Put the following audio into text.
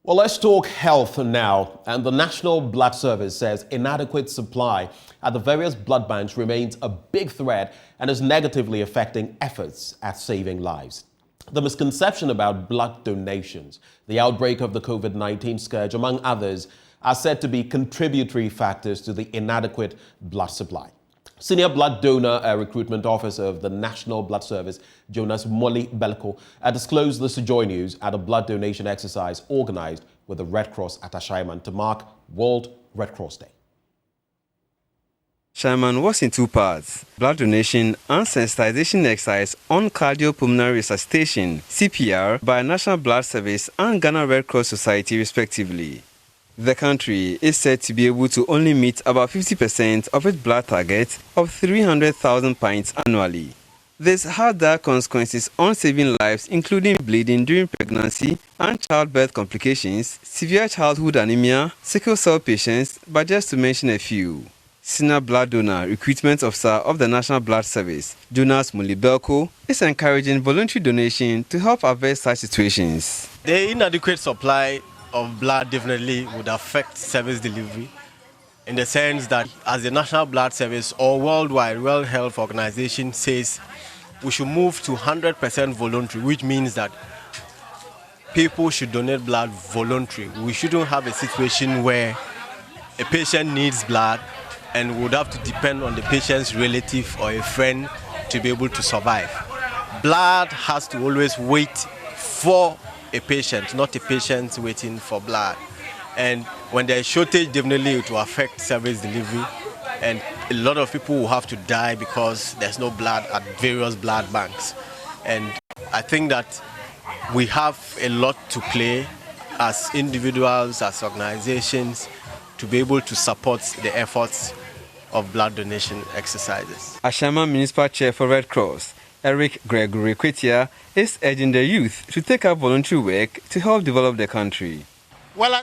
Well, let's talk health now. And the National Blood Service says inadequate supply at the various blood banks remains a big threat and is negatively affecting efforts at saving lives. The misconception about blood donations, the outbreak of the Cocid-19 scourge, among others, are said to be contributory factors to the inadequate blood supply. Senior blood donor recruitment officer of the National Blood Service, Jonas Moli Belko, disclosed this to Joy News at a blood donation exercise organized with the Red Cross at Ashaiman to mark World Red Cross Day. Ashaiman was in two parts: blood donation and sensitization exercise on cardiopulmonary resuscitation (CPR) by National Blood Service and Ghana Red Cross Society, respectively. The country is said to be able to only meet about 50% of its blood target of 300,000 pints annually. This had dire consequences on saving lives, including bleeding during pregnancy and childbirth complications, severe childhood anemia, sickle cell patients, but just to mention a few. Senior blood donor recruitment officer of the National Blood Service, Jonas Moli Belko, is encouraging voluntary donation to help avert such situations. The inadequate supply of blood definitely would affect service delivery, in the sense that as the National Blood Service or worldwide World Health Organization says, we should move to 100% voluntary, which means that people should donate blood voluntarily. We shouldn't have a situation where a patient needs blood and would have to depend on the patient's relative or a friend to be able to survive. Blood has to always wait for a patient, not a patient waiting for blood. And when there is shortage, definitely it will affect service delivery, and a lot of people will have to die because there's no blood at various blood banks. And I think that we have a lot to play as individuals, as organizations, to be able to support the efforts of blood donation exercises. Ashaiman Municipal Chair for Red Cross, Eric Gregory Kwetia, is urging the youth to take up voluntary work to help develop the country. Well,